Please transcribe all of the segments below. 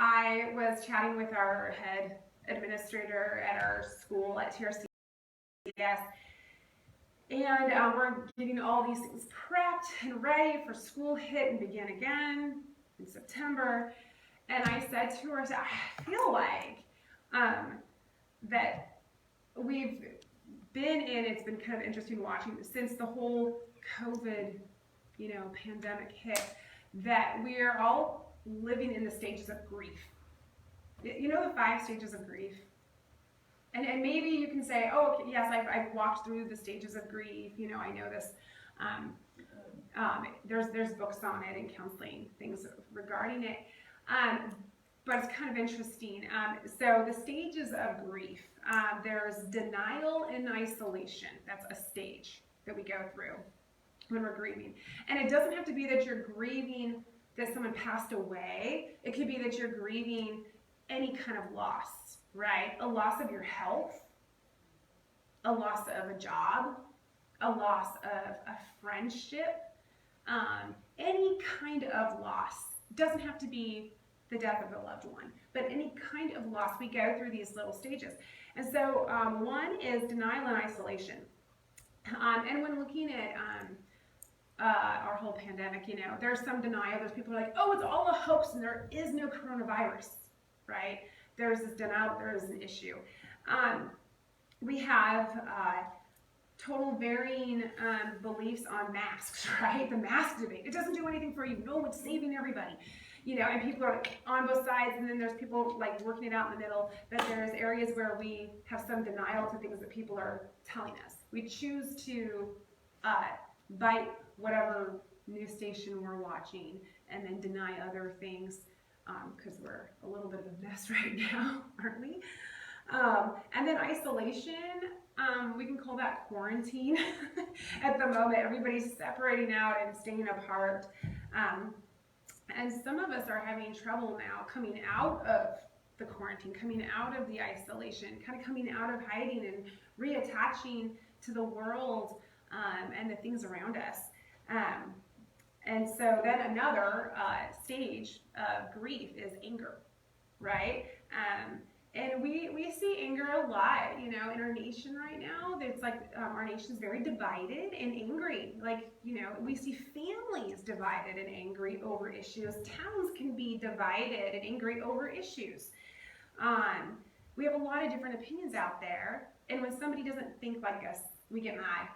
I was chatting with our head administrator at our school at TRCS, and we're getting all these things prepped and ready for school hit and begin again in September. And I said to her, I feel like that we've been in, it's been kind of interesting watching since the whole COVID, pandemic hit, that we are all living in the stages of grief. You know the 5 stages of grief? And maybe you can say, oh, okay, yes, I've walked through the stages of grief. I know this. There's books on it and counseling, things regarding it. But it's kind of interesting. So the stages of grief, there's denial and isolation. That's a stage that we go through when we're grieving. And it doesn't have to be that you're grieving that someone passed away. It could be that you're grieving any kind of loss, right? A loss of your health, a loss of a job, a loss of a friendship, any kind of loss. It doesn't have to be the death of a loved one, but any kind of loss. We go through these little stages. And so one is denial and isolation. And when looking at our whole pandemic, there's some denial. There's people who are like, oh, it's all a hoax and there is no coronavirus, right? There's this denial, there is an issue. We have total varying beliefs on masks, right? The mask debate. It doesn't do anything for you. No, it's saving everybody. And people are on both sides, and then there's people like working it out in the middle, but there's areas where we have some denial to things that people are telling us. We choose to bite whatever news station we're watching and then deny other things because we're a little bit of a mess right now, aren't we? And then isolation, we can call that quarantine. At the moment, everybody's separating out and staying apart. And some of us are having trouble now coming out of the quarantine, coming out of the isolation, kind of coming out of hiding and reattaching to the world and the things around us. And so then another stage of grief is anger, right? And we see anger a lot, in our nation right now. It's like our nation's very divided and angry. Like, we see families divided and angry over issues. Towns can be divided and angry over issues. We have a lot of different opinions out there. And when somebody doesn't think like us, we get mad.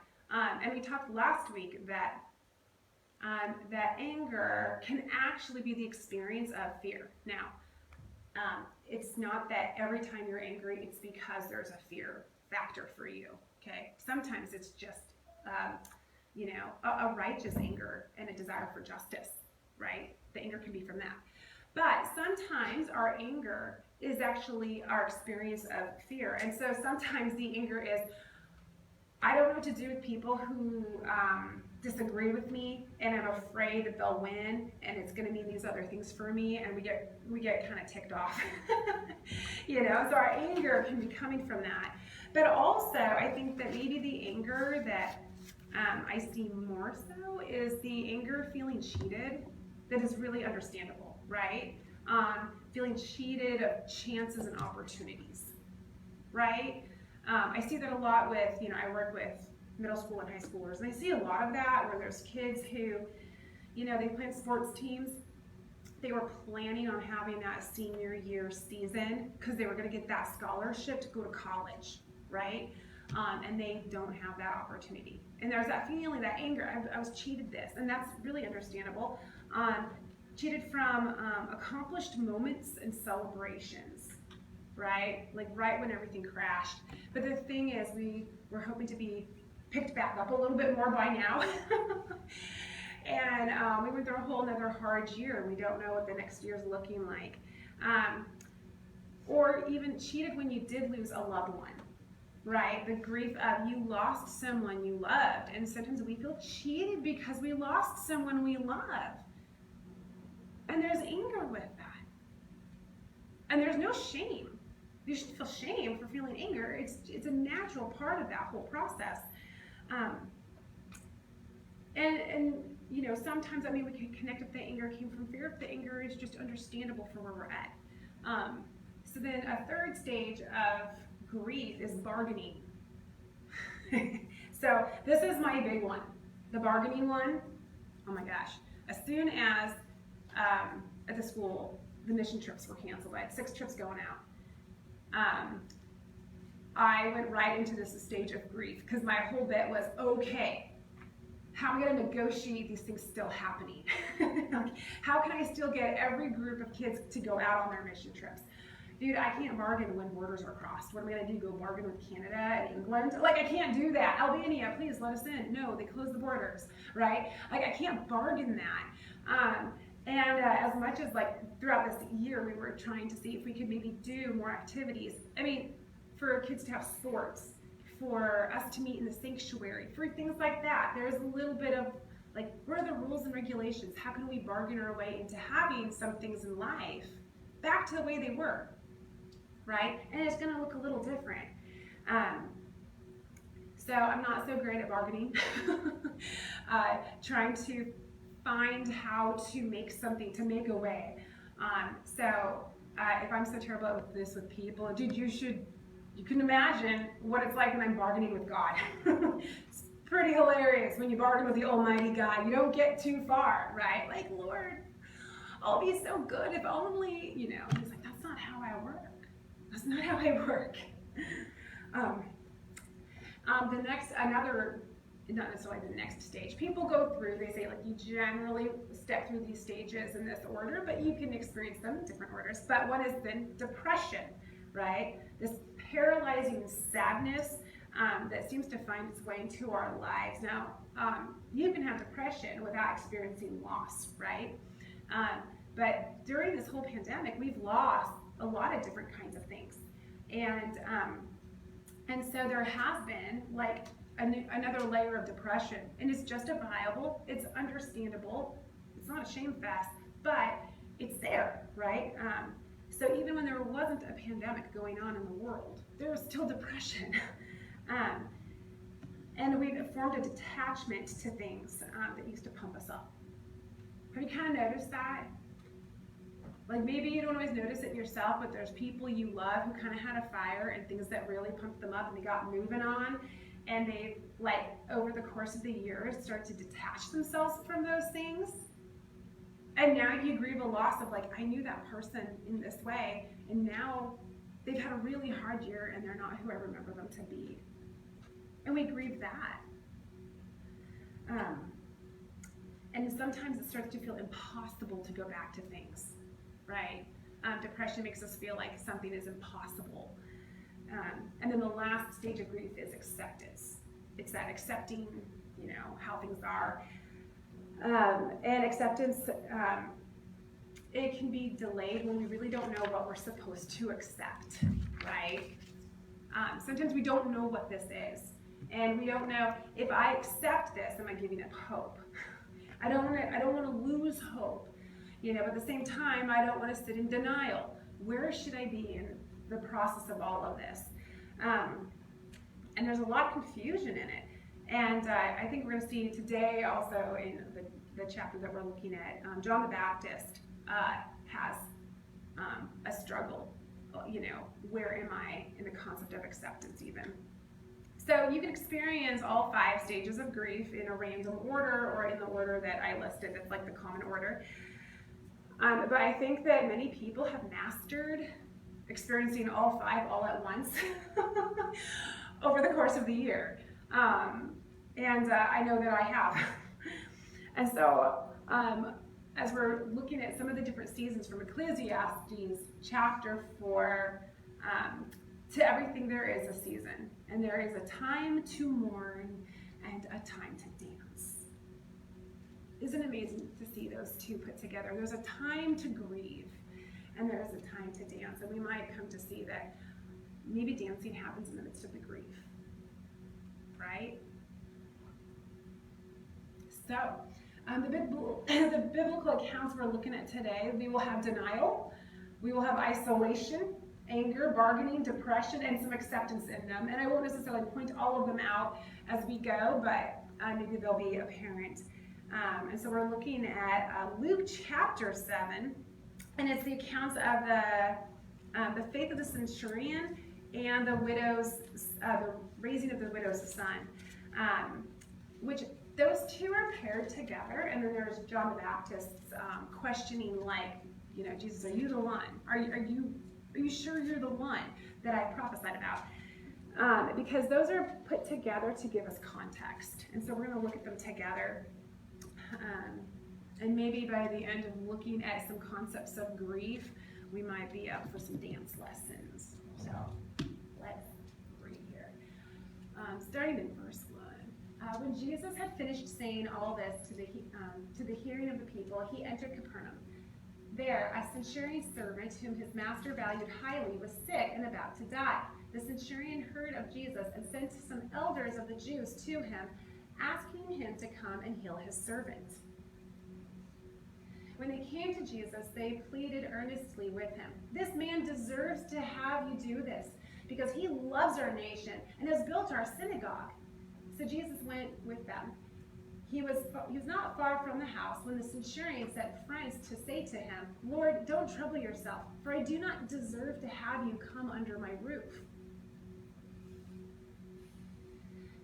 And we talked last week that anger can actually be the experience of fear. Now, it's not that every time you're angry, it's because there's a fear factor for you, okay? Sometimes it's just, a righteous anger and a desire for justice, right? The anger can be from that. But sometimes our anger is actually our experience of fear. And so sometimes the anger is, I don't know what to do with people who disagree with me, and I'm afraid that they'll win, and it's going to mean these other things for me, and we get kind of ticked off, So our anger can be coming from that. But also, I think that maybe the anger that I see more so is the anger feeling cheated. That is really understandable, right? Feeling cheated of chances and opportunities, right? I see that a lot with, I work with middle school and high schoolers, and I see a lot of that where there's kids who, they play in sports teams. They were planning on having that senior year season because they were going to get that scholarship to go to college, right? And they don't have that opportunity. And there's that feeling, that anger, I was cheated this, and that's really understandable. Cheated from accomplished moments and celebrations, right? Like right when everything crashed. But the thing is, we were hoping to be picked back up a little bit more by now. And we went through a whole another hard year. We don't know what the next year's looking like. Or even cheated when you did lose a loved one, right? The grief of you lost someone you loved. And sometimes we feel cheated because we lost someone we love. And there's anger with that. And there's no shame. You shouldn't feel shame for feeling anger. It's a natural part of that whole process. And sometimes, we can connect if the anger came from fear, if the anger is just understandable for where we're at. So then a third stage of grief is bargaining. So this is my big one, the bargaining one. Oh my gosh. As soon as at the school, the mission trips were canceled. I had 6 trips going out. I went right into this stage of grief because my whole bit was, okay, how am I going to negotiate these things still happening? How can I still get every group of kids to go out on their mission trips? Dude, I can't bargain when borders are crossed. What am I going to do, go bargain with Canada and England? Like, I can't do that. Albania, please let us in. No, they closed the borders, right? Like, I can't bargain that. As much as, like, throughout this year, we were trying to see if we could maybe do more activities. I mean, for kids to have sports, for us to meet in the sanctuary, for things like that. There's a little bit of, like, what are the rules and regulations? How can we bargain our way into having some things in life back to the way they were, right? And it's going to look a little different. So I'm not so great at bargaining. Trying to find how to make something, to make a way. If I'm so terrible with this with people, dude, you can imagine what it's like when I'm bargaining with God. It's pretty hilarious when you bargain with the Almighty God. You don't get too far, right? Like, Lord, I'll be so good if only, you know. He's like, that's not how I work. That's not how I work. Not necessarily the next stage. People go through, they say, like, you generally step through these stages in this order, but you can experience them in different orders. But one is then depression, right? This paralyzing sadness that seems to find its way into our lives. Now, you can have depression without experiencing loss, right? But during this whole pandemic, we've lost a lot of different kinds of things. And so there has been, like, another layer of depression, and it's justifiable, it's understandable, it's not a shame fest, but it's there, right? So even when there wasn't a pandemic going on in the world, there was still depression. And we've formed a detachment to things that used to pump us up. Have you kind of noticed that? Like, maybe you don't always notice it yourself, but there's people you love who kind of had a fire and things that really pumped them up and they got moving on. And they, like, over the course of the years, start to detach themselves from those things. And now you grieve a loss of, like, I knew that person in this way, and now they've had a really hard year, and they're not who I remember them to be. And we grieve that. And sometimes it starts to feel impossible to go back to things, right? Depression makes us feel like something is impossible. And then the last stage of grief is acceptance. It's that accepting, you know, how things are. And acceptance, it can be delayed when we really don't know what we're supposed to accept, right? Sometimes we don't know what this is. And we don't know, if I accept this, am I giving up hope? I don't want to lose hope. You know, but at the same time, I don't want to sit in denial. Where should I be in the process of all of this? And there's a lot of confusion in it. And I think we're going to see today also in the chapter that we're looking at, John the Baptist has a struggle, you know, where am I in the concept of acceptance even? So you can experience all 5 stages of grief in a random order or in the order that I listed. That's like the common order. But I think that many people have mastered experiencing all 5 all at once over the course of the year. I know that I have. And so as we're looking at some of the different seasons from Ecclesiastes chapter 4, to everything there is a season. And there is a time to mourn and a time to dance. Isn't it amazing to see those two put together? There's a time to grieve, and there's a time to dance. And we might come to see that maybe dancing happens in the midst of the grief, right? So, the biblical accounts we're looking at today, we will have denial, we will have isolation, anger, bargaining, depression, and some acceptance in them. And I won't necessarily point all of them out as we go, but maybe they'll be apparent. And so we're looking at Luke chapter 7, and it's the accounts of the faith of the centurion and the raising of the widow's son, which those two are paired together. And then there's John the Baptist's questioning, like, Jesus, are you the one? Are you sure you're the one that I prophesied about? Because those are put together to give us context. And so we're going to look at them together. And maybe by the end of looking at some concepts of grief, we might be up for some dance lessons. So let's read here. Starting in verse 1. When Jesus had finished saying all this to the hearing of the people, he entered Capernaum. There, a centurion's servant, whom his master valued highly, was sick and about to die. The centurion heard of Jesus and sent some elders of the Jews to him, asking him to come and heal his servant. When they came to Jesus, they pleaded earnestly with him. This man deserves to have you do this, because he loves our nation and has built our synagogue. So Jesus went with them. He was not far from the house when the centurion sent friends to say to him, Lord, don't trouble yourself, for I do not deserve to have you come under my roof.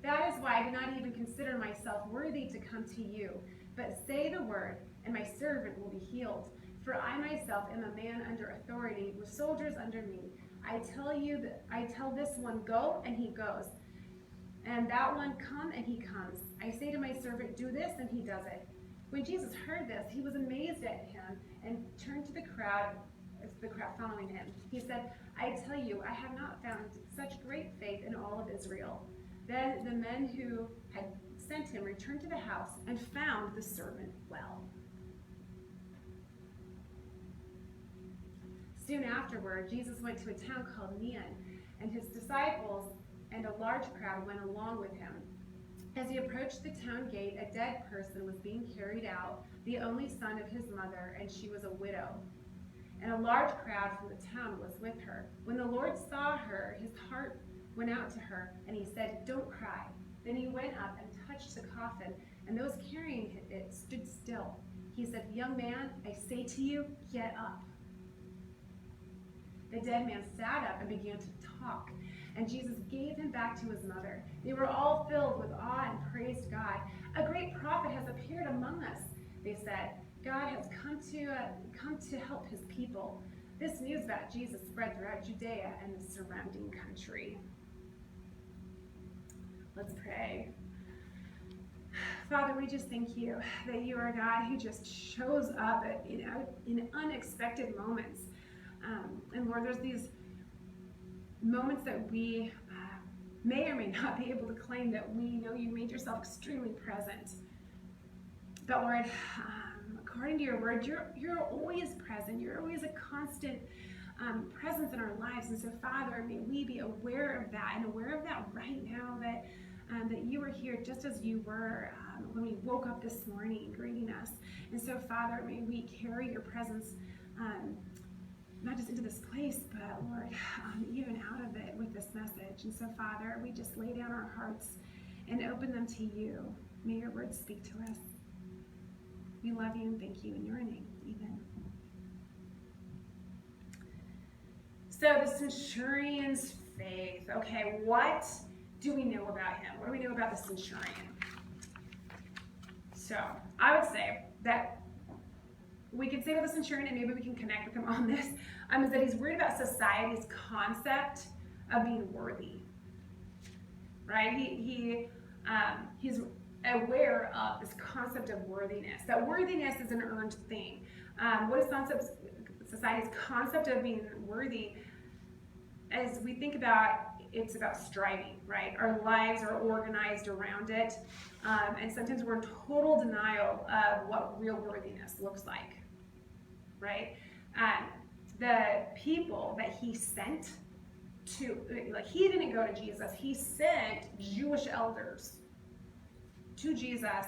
That is why I do not even consider myself worthy to come to you, but say the word, and my servant will be healed. For I myself am a man under authority, with soldiers under me. I tell this one, go, and he goes. And that one, come, and he comes. I say to my servant, do this, and he does it. When Jesus heard this, he was amazed at him and turned to the crowd following him. He said, I tell you, I have not found such great faith in all of Israel. Then the men who had sent him returned to the house and found the servant well. Soon afterward, Jesus went to a town called Nain, and his disciples and a large crowd went along with him. As he approached the town gate, a dead person was being carried out, the only son of his mother, and she was a widow. And a large crowd from the town was with her. When the Lord saw her, his heart went out to her, and he said, don't cry. Then he went up and touched the coffin, and those carrying it stood still. He said, young man, I say to you, get up. The dead man sat up and began to talk, and Jesus gave him back to his mother. They were all filled with awe and praised God. A great prophet has appeared among us, they said. God has come to help his people. This news about Jesus spread throughout Judea and the surrounding country. Let's pray. Father, we just thank you that you are a God who just shows up in unexpected moments. And Lord, there's these moments that we may or may not be able to claim that we know you made yourself extremely present. But Lord, according to your word, you're always present. You're always a constant presence in our lives. And so, Father, may we be aware of that, and aware of that right now, that you were here just as you were when we woke up this morning greeting us. And so, Father, may we carry your presence not just into this place, but Lord, even out of it with this message. And so, Father, we just lay down our hearts and open them to you. May your words speak to us. We love you and thank you in your name. Amen. So the centurion's faith. Okay, what do we know about him? What do we know about the centurion? So I would say that we can say about the centurion, and maybe we can connect with him on this, is that he's worried about society's concept of being worthy, right? He's aware of this concept of worthiness, that worthiness is an earned thing. What is society's concept of being worthy? As we think about, it's about striving, right? Our lives are organized around it, and sometimes we're in total denial of what real worthiness looks like, right? The people that he sent to, like, he didn't go to Jesus, he sent Jewish elders to Jesus,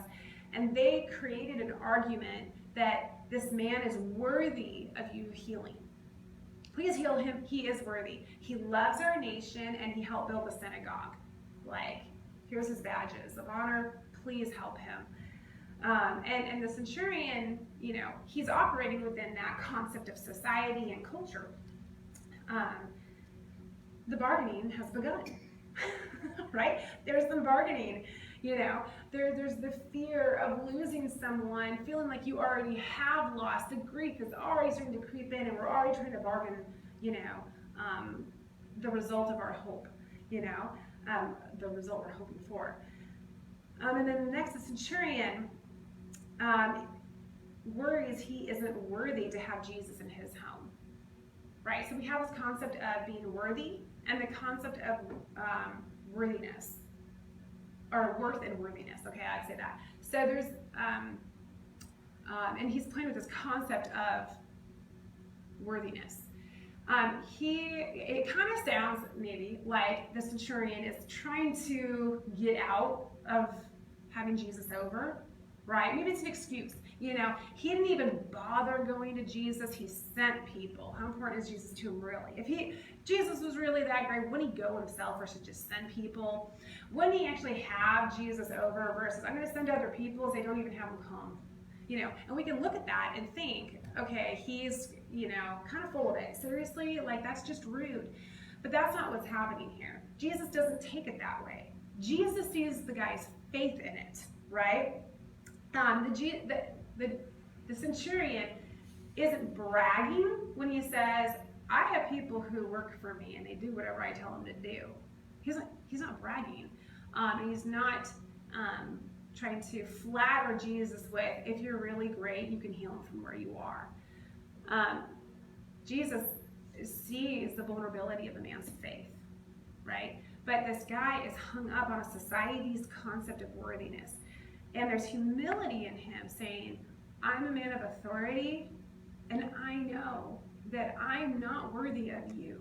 and they created an argument that this man is worthy of you healing. Please heal him, he is worthy. He loves our nation, and he helped build the synagogue. Like, here's his badges of honor, please help him. And the centurion, he's operating within that concept of society and culture. the bargaining has begun, right? There's some bargaining, there's the fear of losing someone, feeling like you already have lost. The grief is already starting to creep in, and we're already trying to bargain, the result of our hope, the result we're hoping for. And then the next, the centurion worries he isn't worthy to have Jesus in his home, right? So we have this concept of being worthy and the concept of worthiness, or worth and worthiness. Okay, I'd say that. So there's, and he's playing with this concept of worthiness. It kind of sounds maybe like the centurion is trying to get out of having Jesus over, right? Maybe it's an excuse. He didn't even bother going to Jesus. He sent people. How important is Jesus to him, really? If Jesus was really that great, wouldn't he go himself versus just send people? Wouldn't he actually have Jesus over versus I'm going to send other people if they don't even have him come? And we can look at that and think, okay, he's, kind of full of it. Seriously, like that's just rude. But that's not what's happening here. Jesus doesn't take it that way. Jesus sees the guy's faith in it, right? The centurion isn't bragging when he says, I have people who work for me and they do whatever I tell them to do. He's not bragging. And he's not trying to flatter Jesus with, if you're really great, you can heal him from where you are. Jesus sees the vulnerability of the man's faith, right? But this guy is hung up on a society's concept of worthiness. And there's humility in him saying, I'm a man of authority, and I know that I'm not worthy of you.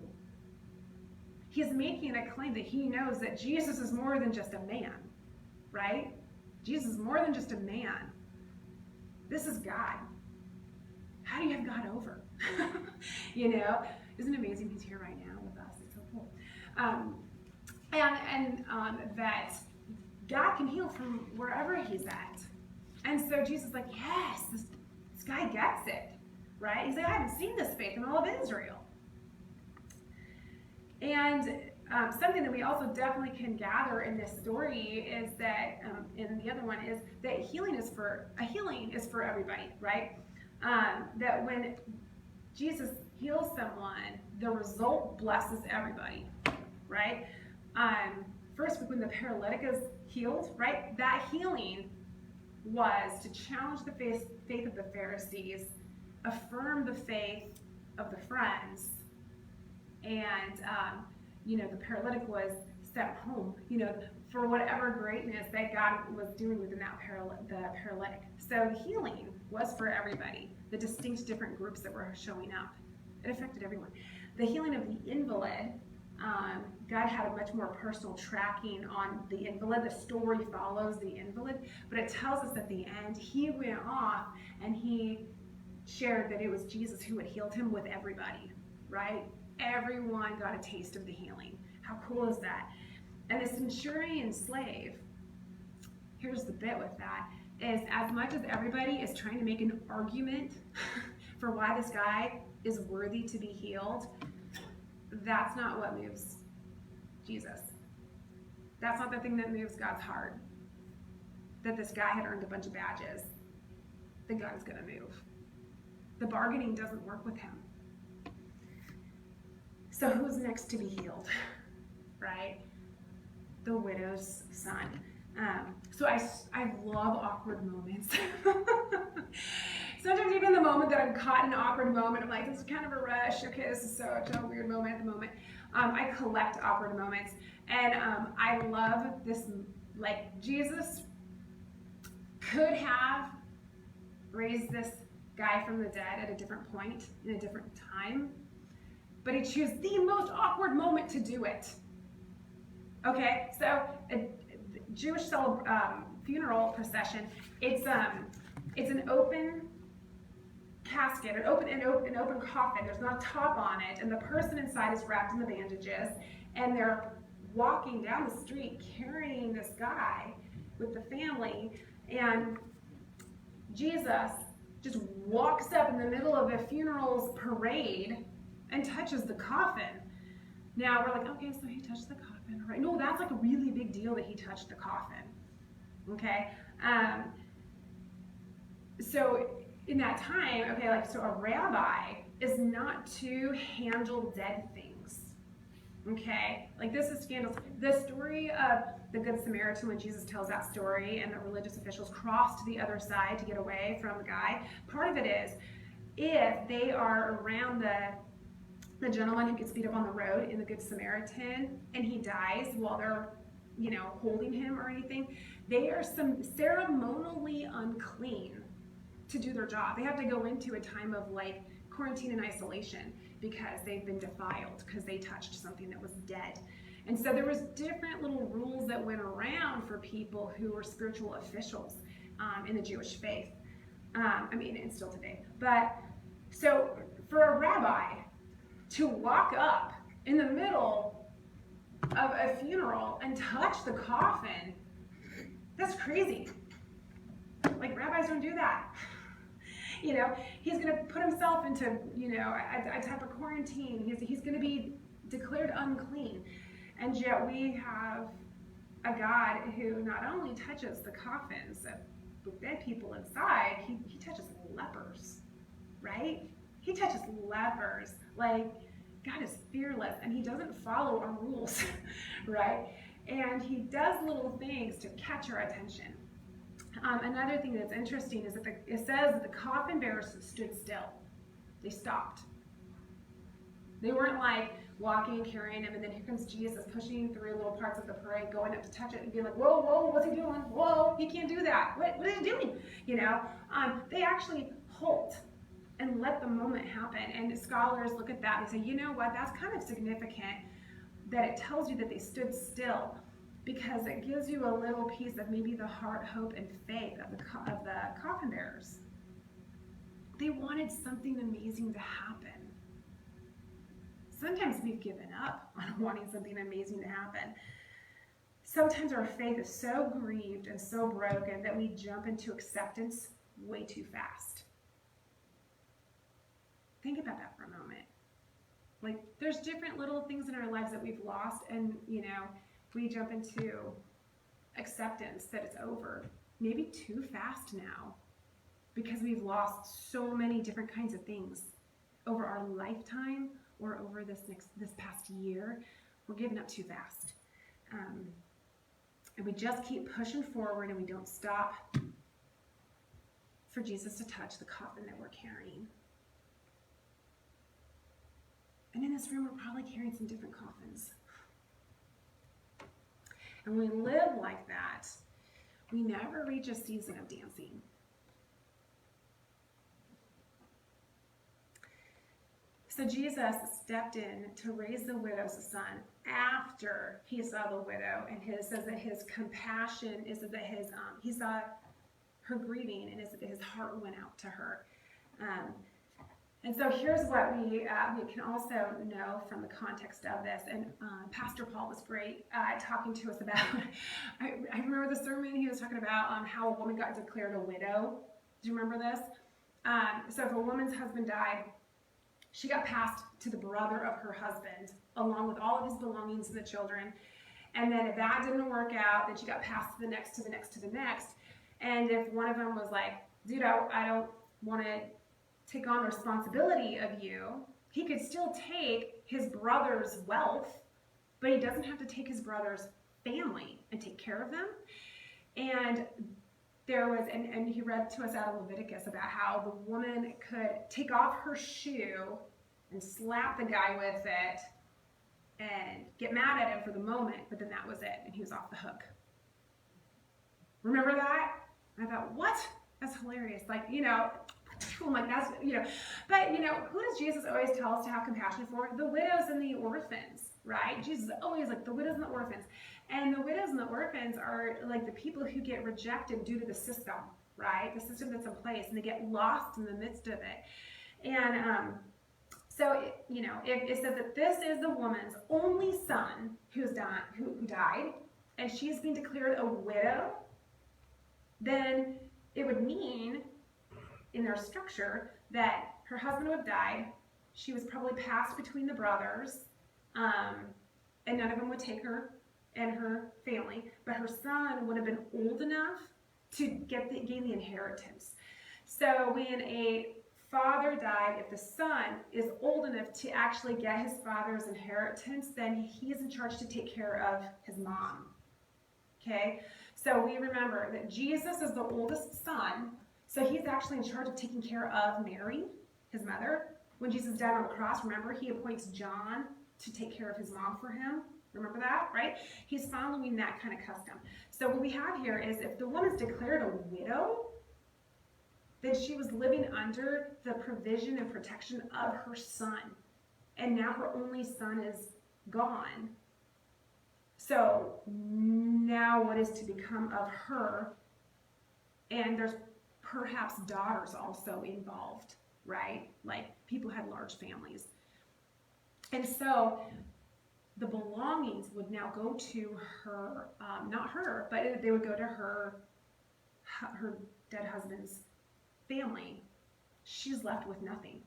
He's making a claim that he knows that Jesus is more than just a man, right? Jesus is more than just a man. This is God. How do you have God over? Isn't it amazing he's here right now with us? It's so cool. That God can heal from wherever he's at. And so Jesus is like, yes, this guy gets it, right? He's like, I haven't seen this faith in all of Israel. And something that we also definitely can gather in this story is that, and the other one is that healing is for everybody, right? That when Jesus heals someone, the result blesses everybody, right? First, when the paralytic is healed, right? That healing was to challenge the faith of the Pharisees, affirm the faith of the friends, and the paralytic was sent home, for whatever greatness that God was doing within the paralytic. So the healing was for everybody, the distinct different groups that were showing up. It affected everyone. The healing of the invalid, God had a much more personal tracking on the invalid. The story follows the invalid, but it tells us at the end, he went off and he shared that it was Jesus who had healed him with everybody, right? Everyone got a taste of the healing. How cool is that? And the centurion slave, here's the bit with that, is as much as everybody is trying to make an argument for why this guy is worthy to be healed, that's not what moves Jesus. That's not the thing that moves God's heart. That this guy had earned a bunch of badges. That God is going to move. The bargaining doesn't work with him. So who's next to be healed? Right? The widow's son. So I love awkward moments. Sometimes even the moment that I'm caught in an awkward moment, I'm like, this is kind of a rush. Okay, this is such a weird moment at the moment. I collect awkward moments. And I love this, like Jesus could have raised this guy from the dead at a different point, in a different time. But he chose the most awkward moment to do it. Okay, so a Jewish funeral procession, it's an open casket, an open coffin. There's not a top on it, and the person inside is wrapped in the bandages, and they're walking down the street carrying this guy with the family, and Jesus just walks up in the middle of a funeral's parade and touches the coffin. Now we're like, okay, so he touched the coffin, right? No, that's like a really big deal that he touched the coffin. Okay, so in that time, okay, like, so a rabbi is not to handle dead things. Okay, like this is scandalous. The story of the Good Samaritan, when Jesus tells that story and the religious officials cross to the other side to get away from the guy, part of it is if they are around the gentleman who gets beat up on the road in the Good Samaritan and he dies while they're, holding him or anything, they are ceremonially unclean to do their job. They have to go into a time of like quarantine and isolation because they've been defiled because they touched something that was dead. And so there was different little rules that went around for people who were spiritual officials in the Jewish faith. And still today. But so for a rabbi to walk up in the middle of a funeral and touch the coffin, that's crazy. Like, rabbis don't do that. He's going to put himself into, a type of quarantine. He's going to be declared unclean. And yet we have a God who not only touches the coffins with dead people inside, he touches lepers, right? He touches lepers. Like, God is fearless, and he doesn't follow our rules, right? And he does little things to catch our attention. Another thing that's interesting is that it says that the coffin bearers stood still. They stopped. They weren't like walking and carrying him, and then here comes Jesus pushing through little parts of the parade, going up to touch it and being like, whoa, whoa, what's he doing? Whoa, he can't do that. What is he doing? They actually halt and let the moment happen. And scholars look at that and say, you know what, that's kind of significant that it tells you that they stood still, because it gives you a little piece of maybe the heart, hope, and faith of the coffin bearers. They wanted something amazing to happen. Sometimes we've given up on wanting something amazing to happen. Sometimes our faith is so grieved and so broken that we jump into acceptance way too fast. Think about that for a moment. Like, there's different little things in our lives that we've lost, and we jump into acceptance that it's over, maybe too fast now, because we've lost so many different kinds of things over our lifetime or over this past year. We're giving up too fast. And we just keep pushing forward, and we don't stop for Jesus to touch the coffin that we're carrying. And in this room, we're probably carrying some different coffins. And when we live like that, we never reach a season of dancing. So Jesus stepped in to raise the widow's son after he saw the widow, and it says that his compassion is that he saw her grieving, and it said that his heart went out to her. And so here's what we can also know from the context of this. And Pastor Paul was great talking to us about, I remember the sermon he was talking about how a woman got declared a widow. Do you remember this? So if a woman's husband died, she got passed to the brother of her husband, along with all of his belongings and the children. And then if that didn't work out, then she got passed to the next, to the next, to the next. And if one of them was like, dude, I don't want to take on responsibility of you, he could still take his brother's wealth, but he doesn't have to take his brother's family and take care of them. And there was, and he read to us out of Leviticus about how the woman could take off her shoe and slap the guy with it and get mad at him for the moment, but then that was it, and he was off the hook. Remember that? I thought, what? That's hilarious. Like, I'm like, that's, but, who does Jesus always tell us to have compassion for? The widows and the orphans, right? Jesus is always like the widows and the orphans. And the widows and the orphans are like the people who get rejected due to the system, right? The system that's in place, and they get lost in the midst of it. And so, if it says that this is the woman's only son who died, and she's being declared a widow, then it would mean in their structure that her husband would have died, She was probably passed between the brothers, and none of them would take her and her family, but her son would have been old enough to gain the inheritance. So when a father died, if the son is old enough to actually get his father's inheritance, then he is in charge to take care of his mom. Okay? So we remember that Jesus is the oldest son, so he's actually in charge of taking care of Mary, his mother. When Jesus died on the cross, remember, he appoints John to take care of his mom for him. Remember that, right? He's following that kind of custom. So what we have here is if the woman's declared a widow, then she was living under the provision and protection of her son. And now her only son is gone. So now what is to become of her? And there's perhaps daughters also involved, right? Like people had large families. And so the belongings would now go to her, not her, but they would go to her dead husband's family. She's left with nothing.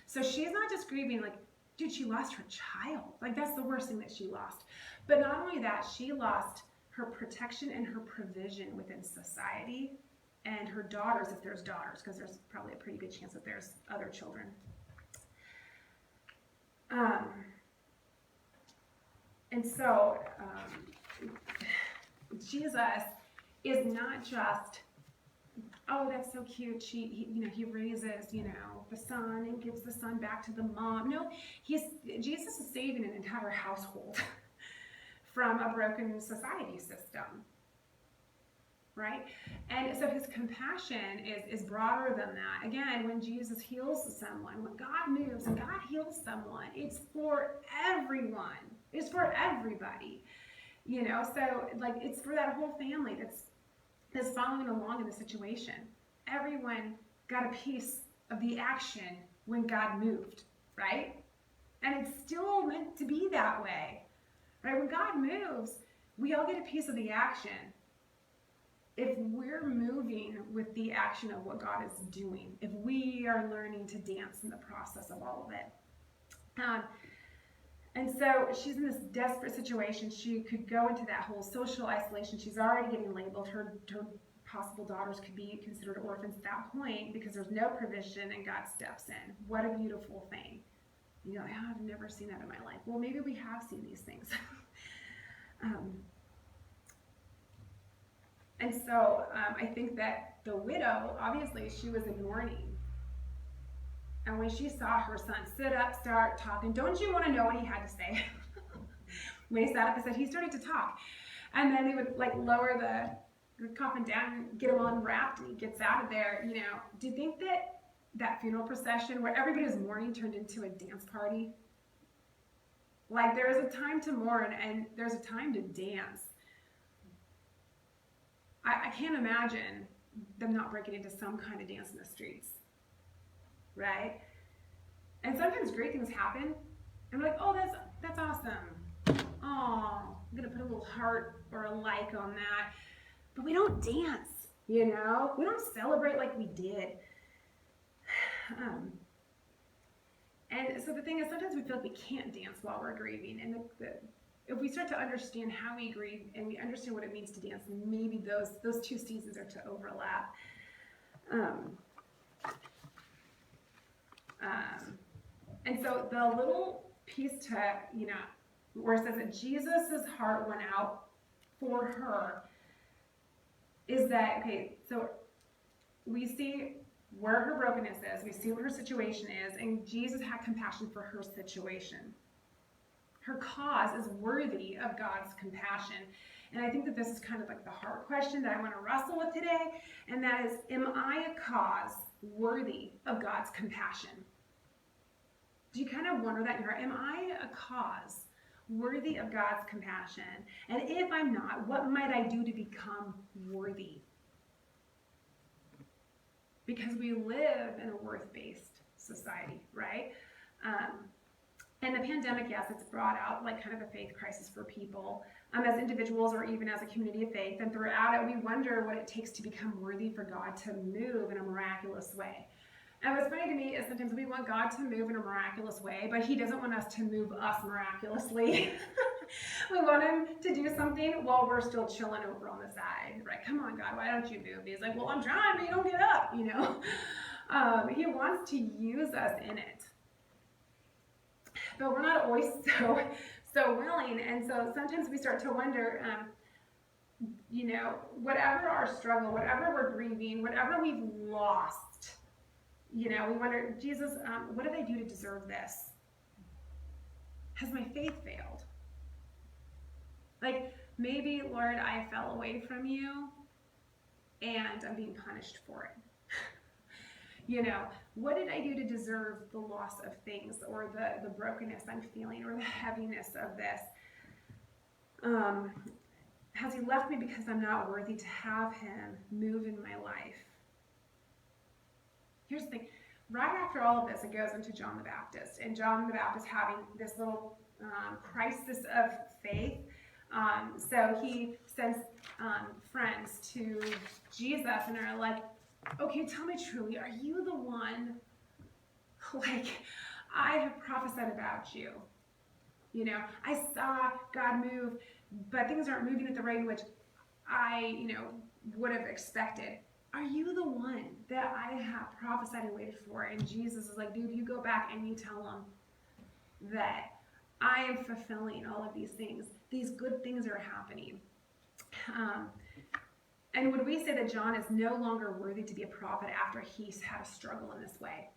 So she's not just grieving like, dude, she lost her child. Like that's the worst thing that she lost. But not only that, she lost her protection and her provision within society and her daughters, if there's daughters, because there's probably a pretty good chance that there's other children. And so Jesus is not just, oh, that's so cute. He raises, the son and gives the son back to the mom. No, Jesus is saving an entire household from a broken society system, right? And so his compassion is broader than that. Again, when Jesus heals someone, when God moves and God heals someone, it's for everyone. It's for everybody, So like it's for that whole family that's following along in the situation. Everyone got a piece of the action when God moved, right? And it's still meant to be that way, right? When God moves, we all get a piece of the action if we're moving with the action of what God is doing, if we are learning to dance in the process of all of it. And so she's in this desperate situation. She could go into that whole social isolation. She's already getting labeled. Her possible daughters could be considered orphans at that point because there's no provision and God steps in. What a beautiful thing. I've never seen that in my life. Well, maybe we have seen these things. And so I think that the widow, obviously, she was in mourning. And when she saw her son sit up, start talking, don't you want to know what he had to say? When he sat up and said, he's starting to talk. And then they would lower the coffin down and get him all unwrapped and he gets out of there. Do you think that funeral procession where everybody's mourning turned into a dance party? Like there is a time to mourn and there's a time to dance. I can't imagine them not breaking into some kind of dance in the streets. Right? And sometimes great things happen, and we're like, oh, that's awesome. Oh, I'm gonna put a little heart or a like on that. But we don't dance, we don't celebrate like we did. And so the thing is, sometimes we feel like we can't dance while we're grieving, and if we start to understand how we grieve and we understand what it means to dance, maybe those two seasons are to overlap. And so the little piece to, where it says that Jesus' heart went out for her is that, okay, so we see where her brokenness is, we see what her situation is, and Jesus had compassion for her situation. Her cause is worthy of God's compassion. And I think that this is kind of like the hard question that I want to wrestle with today, and that is, am I a cause worthy of God's compassion? Do you kind of wonder that in your heart? Am I a cause worthy of God's compassion? And if I'm not, what might I do to become worthy? Because we live in a worth-based society, right? And the pandemic, yes, it's brought out kind of a faith crisis for people as individuals or even as a community of faith. And throughout it, we wonder what it takes to become worthy for God to move in a miraculous way. And what's funny to me is sometimes we want God to move in a miraculous way, but he doesn't want us to move us miraculously. We want him to do something while we're still chilling over on the side, right? Come on, God, why don't you move? He's like, well, I'm trying, but you don't get up, you know? He wants to use us in it. But we're not always so willing, and so sometimes we start to wonder, you know, whatever our struggle, whatever we're grieving, whatever we've lost, you know, we wonder, Jesus, what did I do to deserve this? Has my faith failed? Like, maybe, Lord, I fell away from you, and I'm being punished for it. You know, what did I do to deserve the loss of things, or the brokenness I'm feeling, or the heaviness of this? Has he left me because I'm not worthy to have him move in my life? Here's the thing. Right after all of this, it goes into John the Baptist. And John the Baptist having this little crisis of faith. So he sends friends to Jesus and are like, okay, tell me truly, are you the one, like, I have prophesied about you? You know, I saw God move, but things aren't moving at the rate in which I, you know, would have expected. Are you the one that I have prophesied and waited for? And Jesus is like, dude, you go back and you tell them that I am fulfilling all of these things. These good things are happening. And would we say that John is no longer worthy to be a prophet after he's had a struggle in this way?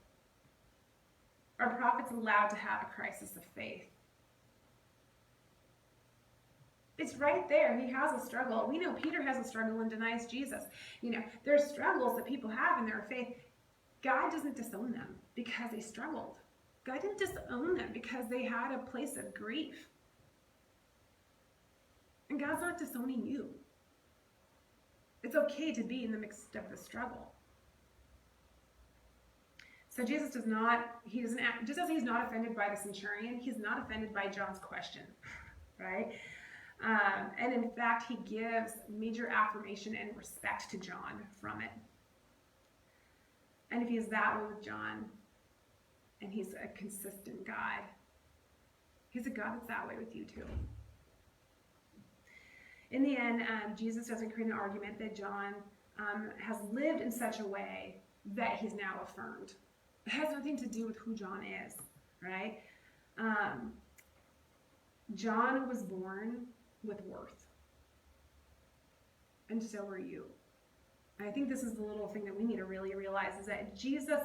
Are prophets allowed to have a crisis of faith? It's right there. He has a struggle. We know Peter has a struggle and denies Jesus. You know, there's struggles that people have in their faith. God doesn't disown them because they struggled. God didn't disown them because they had a place of grief. And God's not disowning you. It's okay to be in the midst of the struggle. So Jesus does not, he doesn't act, just as he's not offended by the centurion, he's not offended by John's question, right? And in fact, he gives major affirmation and respect to John from it. And if he's that way with John, and he's a consistent God, he's a God that's that way with you too. In the end, Jesus doesn't create an argument that John has lived in such a way that he's now affirmed. It has nothing to do with who John is, right? John was born with worth. And so are you. And I think this is the little thing that we need to really realize is that Jesus,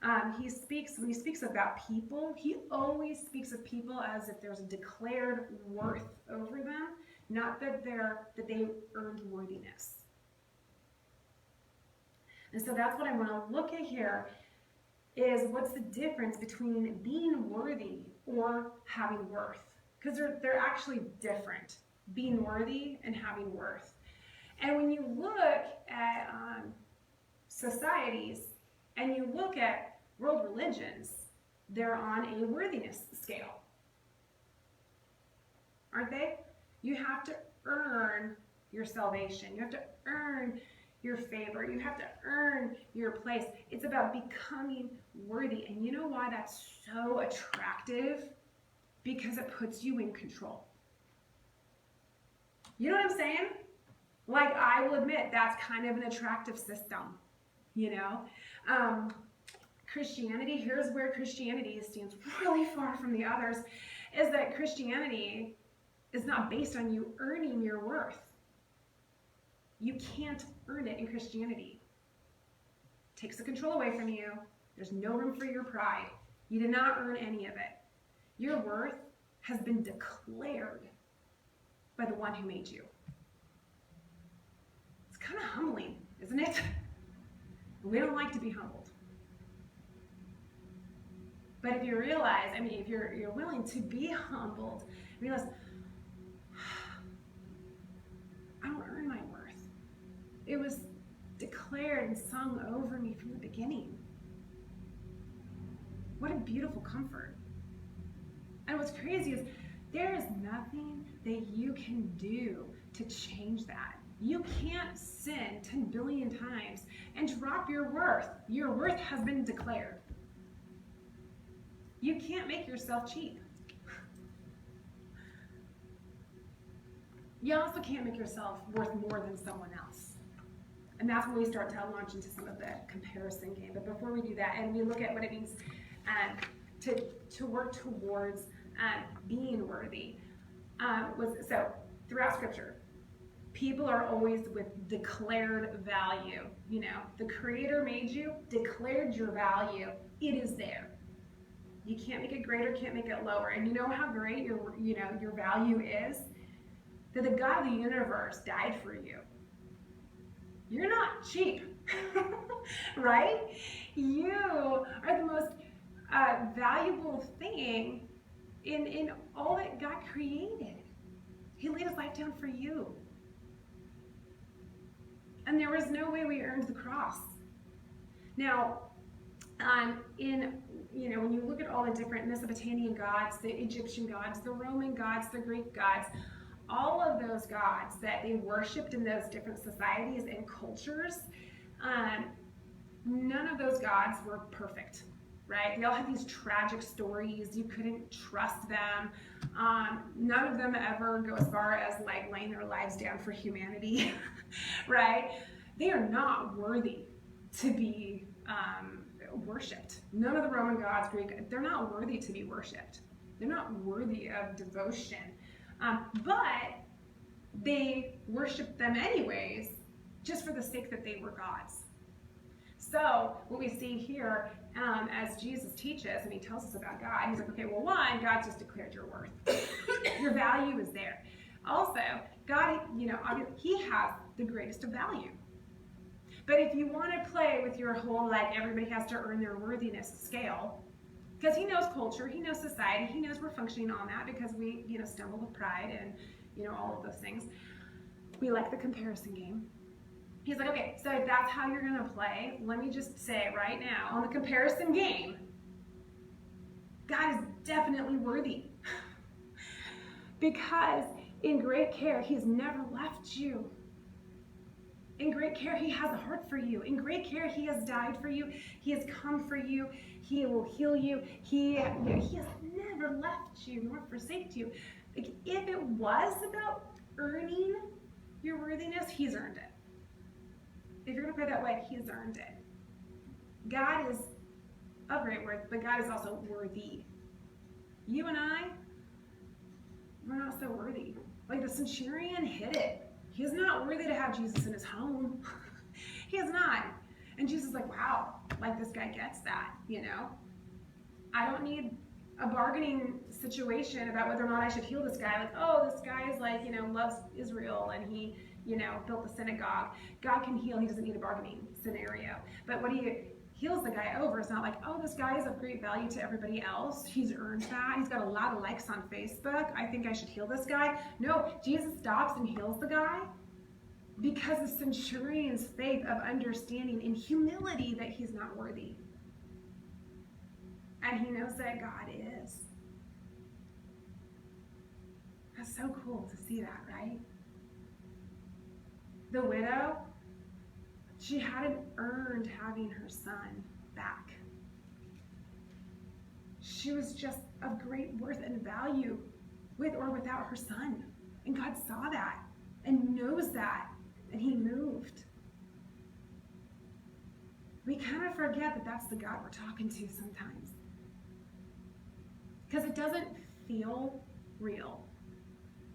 when he speaks about people, he always speaks of people as if there's a declared worth over them, not that they earned worthiness. And so that's what I want to look at here is what's the difference between being worthy or having worth? Because they're actually different, being worthy and having worth. And when you look at societies and you look at world religions, they're on a worthiness scale, aren't they? You have to earn your salvation. You have to earn your favor. You have to earn your place. It's about becoming worthy. And you know why that's so attractive? Because it puts you in control. You know what I'm saying? Like, I will admit that's kind of an attractive system, you know? Christianity, here's where Christianity stands really far from the others, is that Christianity is not based on you earning your worth. You can't earn it in Christianity. It takes the control away from you. There's no room for your pride. You did not earn any of it. Your worth has been declared by the one who made you. It's kind of humbling, isn't it? We don't like to be humbled. But if you realize, if you're willing to be humbled, realize, I don't earn my worth. It was declared and sung over me from the beginning. What a beautiful comfort. And what's crazy is there is nothing that you can do to change that. You can't sin 10 billion times and drop your worth. Your worth has been declared. You can't make yourself cheap. You also can't make yourself worth more than someone else. And that's when we start to launch into some of the comparison game. But before we do that, and we look at what it means to work towards being worthy. So throughout Scripture, people are always with declared value. You know, the Creator made you, declared your value. It is there. You can't make it greater, can't make it lower. And you know how great your value is? That the God of the universe died for you. You're not cheap, right? You are the most valuable thing in all that God created. He laid his life down for you. And there was no way we earned the cross. Now, when you look at all the different Mesopotamian gods, the Egyptian gods, the Roman gods, the Greek gods, all of those gods that they worshipped in those different societies and cultures, none of those gods were perfect, right? They all had these tragic stories. You couldn't trust them. None of them ever go as far as like laying their lives down for humanity, right? They are not worthy to be worshipped. None of the Roman gods, Greek, they're not worthy to be worshipped. They're not worthy of devotion. But they worshiped them anyways, just for the sake that they were gods. So what we see here, as Jesus teaches and he tells us about God, he's like, okay, well, one, God just declared your worth. Your value is there. Also, God, he has the greatest of value. But if you want to play with your whole, like, everybody has to earn their worthiness scale, because he knows culture, he knows society, he knows we're functioning on that because we, stumble with pride and, all of those things. We like the comparison game. He's like, okay, so if that's how you're going to play, let me just say right now, on the comparison game, God is definitely worthy. Because in great care, he's never left you. In great care, he has a heart for you. In great care, he has died for you. He has come for you. He will heal you. He has never left you nor forsaken you. Like, if it was about earning your worthiness, he's earned it. If you're going to put it that way, he's earned it. God is of great worth, but God is also worthy. You and I, we're not so worthy. Like the centurion hit it. He's not worthy to have Jesus in his home. He is not. And Jesus is like, wow, like this guy gets that, I don't need a bargaining situation about whether or not I should heal this guy. Like, oh, this guy is like, loves Israel and he, built the synagogue. God can heal. He doesn't need a bargaining scenario. But what he heals the guy over is not like, oh, this guy is of great value to everybody else. He's earned that. He's got a lot of likes on Facebook. I think I should heal this guy. No, Jesus stops and heals the guy because the centurion's faith of understanding in humility that he's not worthy. And he knows that God is. That's so cool to see that, right? The widow, she hadn't earned having her son back. She was just of great worth and value with or without her son. And God saw that and knows that, and he moved. We kind of forget that that's the God we're talking to sometimes. Because it doesn't feel real,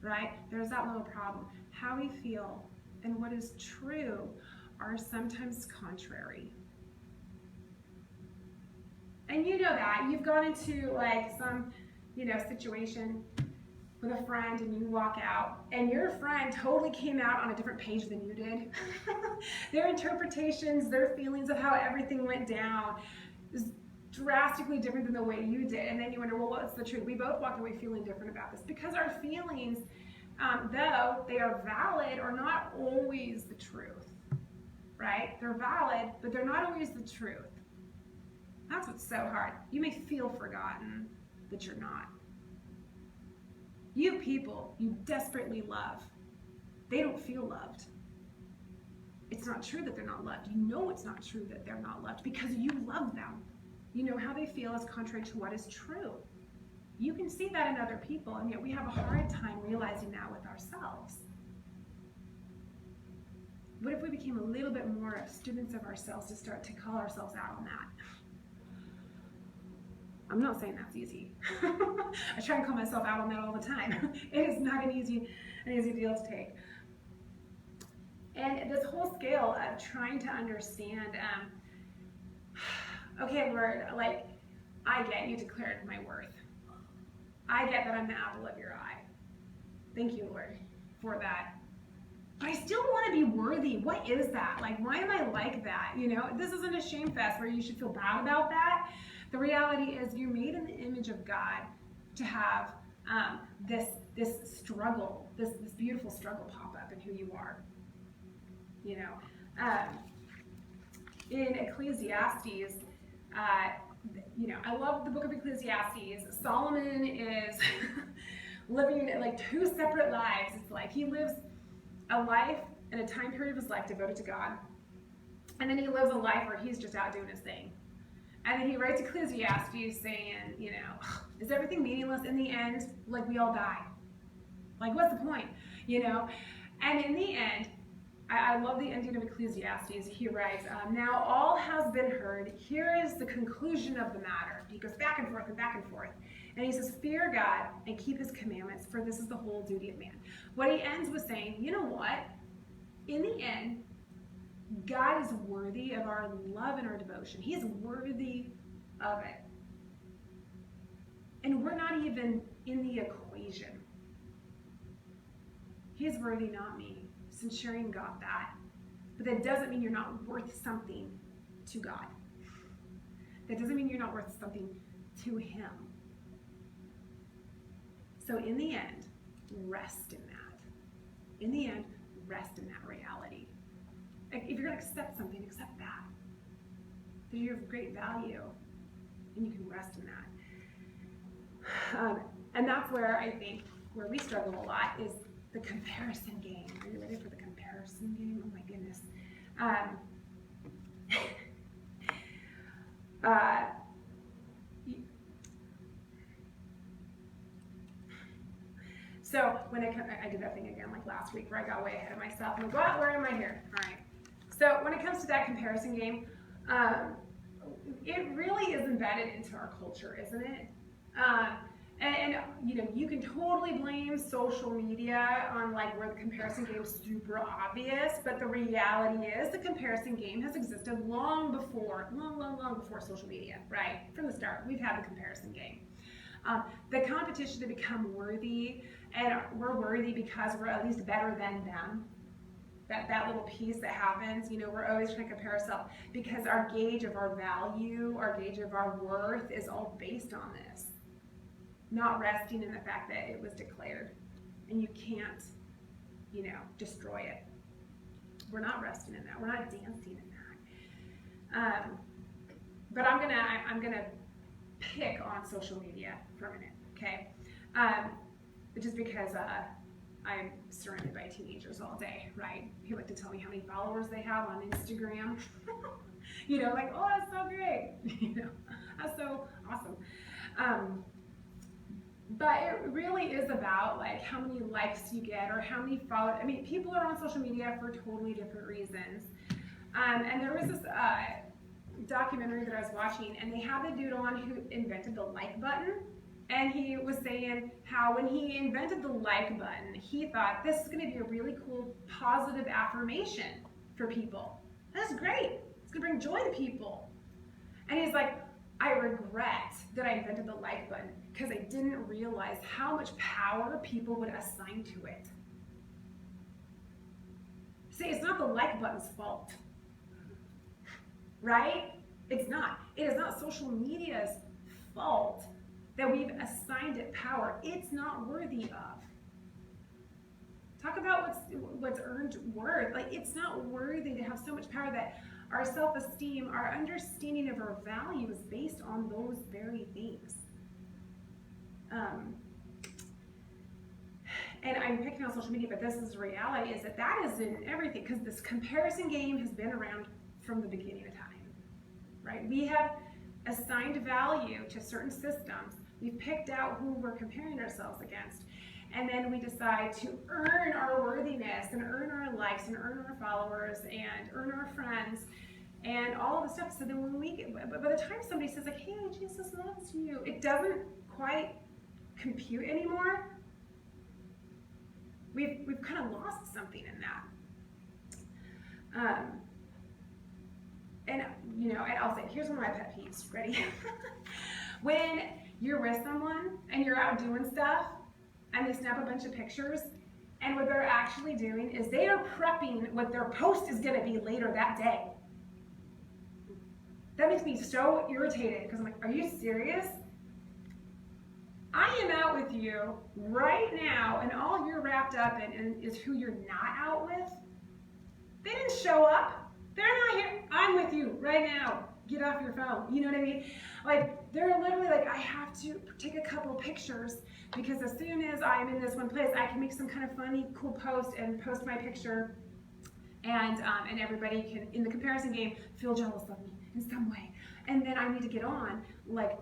right? There's that little problem. How we feel and what is true are sometimes contrary. And you know that. You've gone into like some, situation with a friend and you walk out and your friend totally came out on a different page than you did. Their interpretations, their feelings of how everything went down is drastically different than the way you did. And then you wonder, well, what's the truth? We both walked away feeling different about this because our feelings, though they are valid, are not always the truth, right? They're valid, but they're not always the truth. That's what's so hard. You may feel forgotten, but you're not. You people you desperately love, they don't feel loved. it's not true that they're not loved. You know it's not true that they're not loved because you love them. You know how they feel is contrary to what is true. You can see that in other people, and yet we have a hard time realizing that with ourselves. What if we became a little bit more students of ourselves to start to call ourselves out on that? I'm not saying that's easy. I try and call myself out on that all the time. It is not an easy deal to take. And this whole scale of trying to understand, okay, Lord, like, I get you declared my worth. I get that I'm the apple of your eye. Thank you, Lord, for that. But I still want to be worthy. What is that? Like, why am I like that? You know, this isn't a shame fest where you should feel bad about that. The reality is you're made in the image of God to have this struggle, this beautiful struggle pop up in who you are. You know, in Ecclesiastes, you know, I love the book of Ecclesiastes. Solomon is living like two separate lives. It's like he lives a life in a time period of his life devoted to God, and then he lives a life where he's just out doing his thing. And then he writes Ecclesiastes saying, you know, is everything meaningless in the end? Like, we all die. Like, what's the point? You know? And in the end, I love the ending of Ecclesiastes. He writes, now all has been heard. Here is the conclusion of the matter. He goes back and forth and back and forth. And he says, fear God and keep his commandments, for this is the whole duty of man. What he ends with saying, you know what? In the end, God is worthy of our love and our devotion. He is worthy of it. And we're not even in the equation. He is worthy, not me. Centurion got that. But that doesn't mean you're not worth something to God. That doesn't mean you're not worth something to him. So in the end, rest in that. In the end, rest in that reality. If you're going to accept something, accept that. That you're of great value, and you can rest in that. And that's where I think where we struggle a lot is the comparison game. Are you ready for the comparison game? Oh my goodness. So when I did that thing again like last week where I got way ahead of myself. I'm like, what? Where am I here? All right. So when it comes to that comparison game, it really is embedded into our culture, isn't it? And you know, you can totally blame social media on like where the comparison game is super obvious, but the reality is the comparison game has existed long before social media, right? From the start, we've had the comparison game. The competition to become worthy, and we're worthy because we're at least better than them. That little piece that happens, you know, we're always trying to compare ourselves because our gauge of our value, our gauge of our worth is all based on this. Not resting in the fact that it was declared and you can't, you know, destroy it. We're not resting in that. We're not dancing in that. But I'm gonna pick on social media for a minute, okay? Just because I'm surrounded by teenagers all day, right? Who like to tell me how many followers they have on Instagram. You know, like, oh, that's so great. You know, that's so awesome. But it really is about like how many likes you get or how many followers. I mean, people are on social media for totally different reasons. And there was this documentary that I was watching, and they had the dude on who invented the like button. And he was saying how when he invented the like button, he thought this is going to be a really cool positive affirmation for people. That's great. It's going to bring joy to people. And he's like, I regret that I invented the like button because I didn't realize how much power people would assign to it. See, it's not the like button's fault, right? It's not. It is not social media's fault that we've assigned it power. It's not worthy of. Talk about what's earned worth. Like, it's not worthy to have so much power that our self-esteem, our understanding of our value is based on those very things. and I'm picking on social media, but this is reality, is that is in everything, because this comparison game has been around from the beginning of time, right? We have assigned value to certain systems. We've picked out who we're comparing ourselves against, and then we decide to earn our worthiness and earn our likes and earn our followers and earn our friends and all of the stuff. So then by the time somebody says like, hey, Jesus loves you, it doesn't quite compute anymore. We've kind of lost something in that. And I'll say, here's one of my pet peeves. Ready? When you're with someone and you're out doing stuff and they snap a bunch of pictures, and what they're actually doing is they are prepping what their post is going to be later that day. That makes me so irritated, because I'm like, are you serious? I am out with you right now, and all you're wrapped up in is who you're not out with. They didn't show up. They're not here. I'm with you right now. Get off your phone. You know what I mean? Like, they're literally like, I have to take a couple pictures, because as soon as I'm in this one place, I can make some kind of funny, cool post and post my picture, and everybody can, in the comparison game, feel jealous of me in some way. And then I need to get on, like,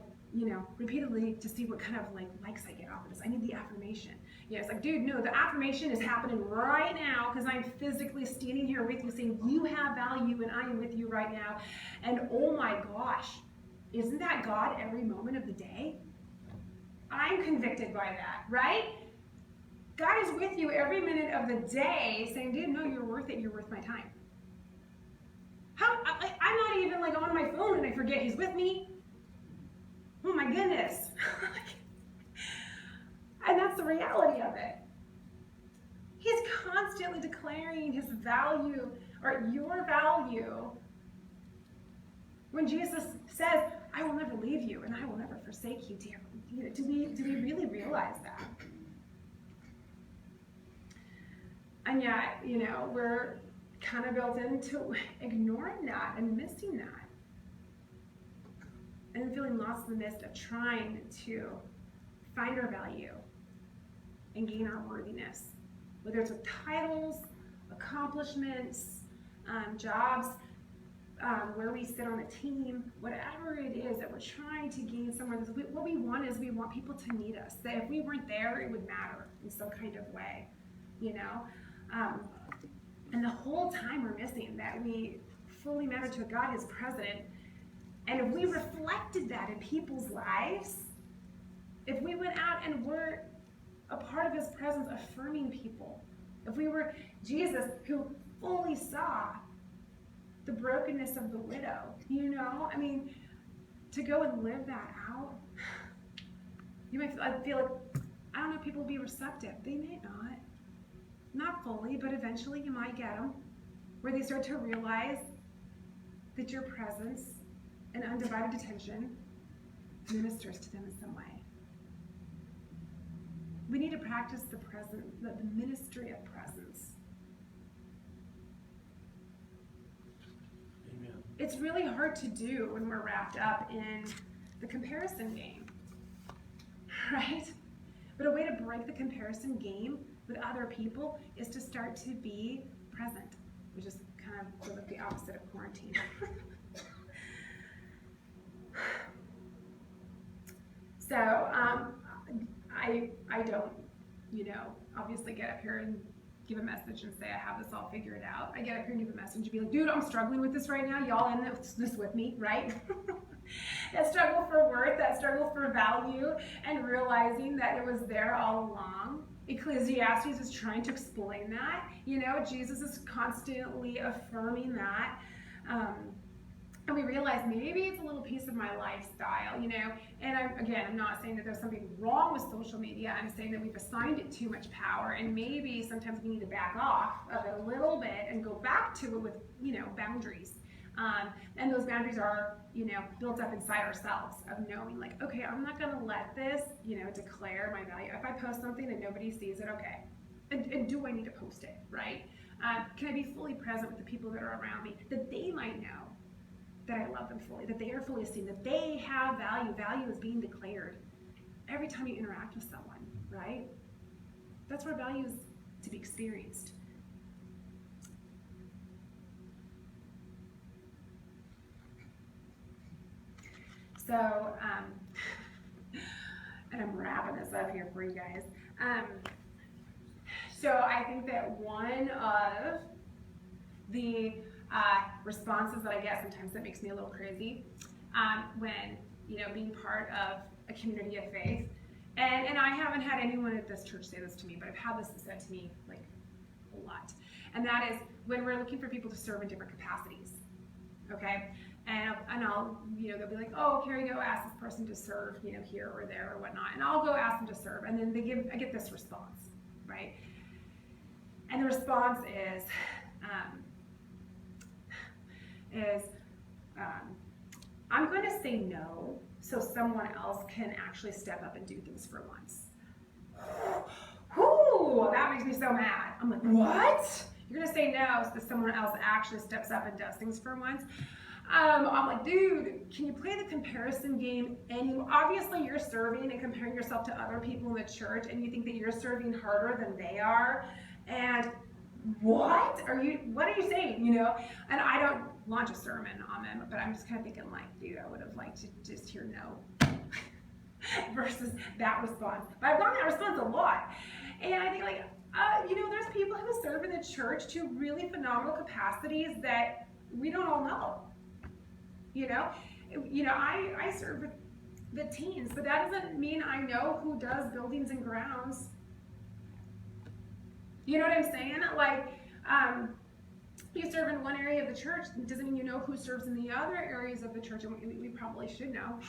repeatedly to see what kind of likes I get off of this. I need the affirmation. It's like, dude, no, the affirmation is happening right now, because I'm physically standing here with you saying you have value and I am with you right now. And oh my gosh, isn't that God every moment of the day? I'm convicted by that, right? God is with you every minute of the day saying, dude, no, you're worth it. You're worth my time. I'm not even on my phone and I forget he's with me. Oh my goodness. And that's the reality of it. He's constantly declaring his value, or your value, when Jesus says, I will never leave you and I will never forsake you, dear. Do we really realize that? And yet, we're kind of built into ignoring that and missing that. And feeling lost in the midst of trying to find our value and gain our worthiness. Whether it's with titles, accomplishments, jobs, where we sit on a team, whatever it is that we're trying to gain somewhere. What we want is we want people to need us. That if we weren't there, it would matter in some kind of way, And the whole time we're missing that we fully matter to God as president. And if we reflected that in people's lives, if we went out and were a part of his presence affirming people, if we were Jesus who fully saw the brokenness of the widow, to go and live that out, you might feel like, I don't know, people will be receptive. They may not. Not fully, but eventually you might get them, where they start to realize that your presence and undivided attention ministers to them in some way. We need to practice the ministry of presence. Amen. It's really hard to do when we're wrapped up in the comparison game, right? But a way to break the comparison game with other people is to start to be present, which is kind of sort of the opposite of quarantine. So I don't, obviously get up here and give a message and say I have this all figured out. I get up here and give a message and be like, dude, I'm struggling with this right now. Y'all in this with me, right? That struggle for worth, that struggle for value, and realizing that it was there all along. Ecclesiastes is trying to explain that. Jesus is constantly affirming that. And we realize maybe it's a little piece of my lifestyle, And I'm not saying that there's something wrong with social media. I'm saying that we've assigned it too much power, and maybe sometimes we need to back off of it a little bit and go back to it with, boundaries. And those boundaries are, built up inside ourselves of knowing, like, okay, I'm not going to let this, declare my value. If I post something and nobody sees it, okay. And do I need to post it, right? Can I be fully present with the people that are around me, that they might know that I love them fully, that they are fully esteemed, that they have value. Value is being declared every time you interact with someone, right? That's where value is to be experienced. So, and I'm wrapping this up here for you guys. So I think that one of the responses that I get sometimes that makes me a little crazy when, being part of a community of faith, and I haven't had anyone at this church say this to me, but I've had this said to me like a lot, and that is when we're looking for people to serve in different capacities, okay? And I'll, they'll be like, oh, Carrie, go ask this person to serve, here or there or whatnot. And I'll go ask them to serve. And then I get this response, right? And the response is I'm going to say no so someone else can actually step up and do things for once. Whew, that makes me so mad. I'm like, what? You're going to say no so that someone else actually steps up and does things for once? I'm like, dude, can you play the comparison game? And obviously you're serving and comparing yourself to other people in the church, and you think that you're serving harder than they are. And what are you saying? And I don't launch a sermon on them, but I'm just kind of thinking like, dude, I would have liked to just hear no versus that response. But I've gotten that response a lot. And I think like, there's people who serve in the church to really phenomenal capacities that we don't all know. I serve with the teens, but that doesn't mean I know who does buildings and grounds. You know what I'm saying? Like, you serve in one area of the church doesn't mean you know who serves in the other areas of the church, and we probably should know,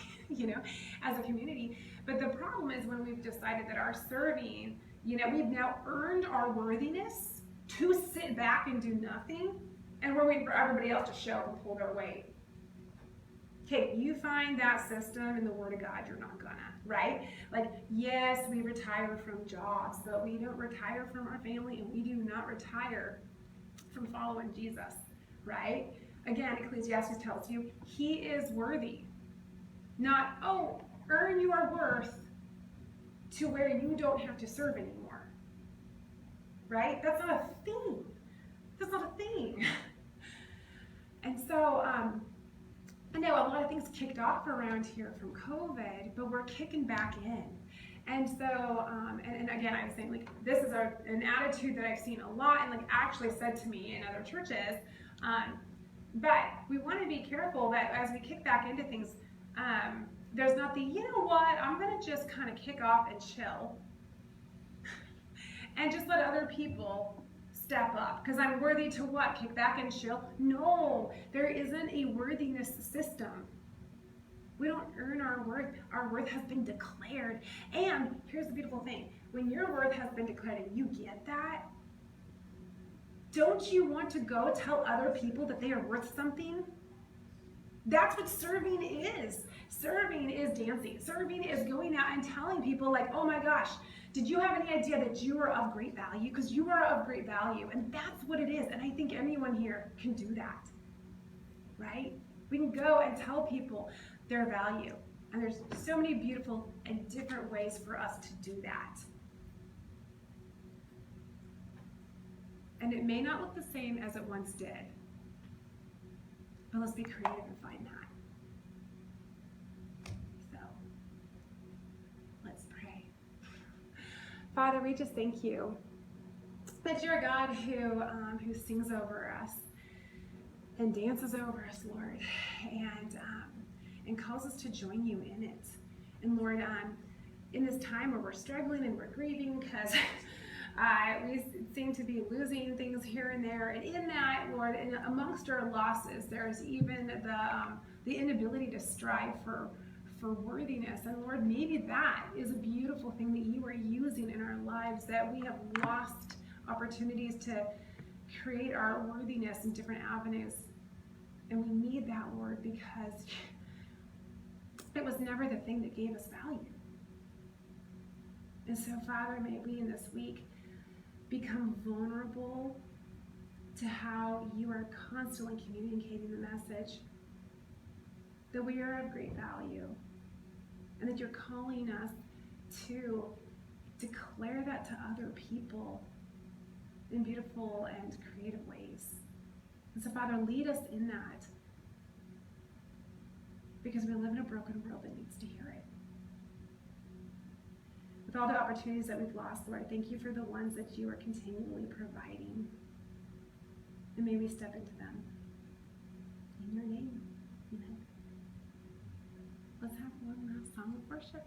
as a community. But the problem is when we've decided that our serving, we've now earned our worthiness to sit back and do nothing, and we're waiting for everybody else to show up and pull their weight. Okay, you find that system in the Word of God, you're not gonna, right? Like, yes, we retire from jobs, but we don't retire from our family, and we do not retire from following Jesus, right? Again, Ecclesiastes tells you he is worthy. Not, earn your worth to where you don't have to serve anymore, right? That's not a thing. That's not a thing. And so, I know a lot of things kicked off around here from COVID, but we're kicking back in. And so, and again, I was saying, like, this is an attitude that I've seen a lot and, like, actually said to me in other churches. But we want to be careful that as we kick back into things, there's not the, I'm going to just kind of kick off and chill and just let other people step up because I'm worthy to what? Kick back and chill? No, there isn't a worthiness system. We don't earn our worth. Our worth has been declared. And here's the beautiful thing. When your worth has been declared and you get that, don't you want to go tell other people that they are worth something? That's what serving is. Serving is dancing. Serving is going out and telling people like, oh my gosh, did you have any idea that you are of great value? Because you are of great value. And that's what it is. And I think anyone here can do that, right? We can go and tell people their value. And there's so many beautiful and different ways for us to do that. And it may not look the same as it once did. But let's be creative and find that. So, let's pray. Father, we just thank you that you're a God who sings over us and dances over us, Lord, and calls us to join you in it. And Lord, in this time where we're struggling and we're grieving because we seem to be losing things here and there, and in that, Lord, and amongst our losses, there's even the inability to strive for worthiness. And Lord, maybe that is a beautiful thing that you are using in our lives, that we have lost opportunities to create our worthiness in different avenues. And we need that, Lord, because it was never the thing that gave us value. And so, Father, may we in this week become vulnerable to how you are constantly communicating the message that we are of great value and that you're calling us to declare that to other people in beautiful and creative ways. And so, Father, lead us in that, because we live in a broken world that needs to hear it. With all the opportunities that we've lost, Lord, thank you for the ones that you are continually providing. And may we step into them. In your name, amen. Let's have one last song of worship.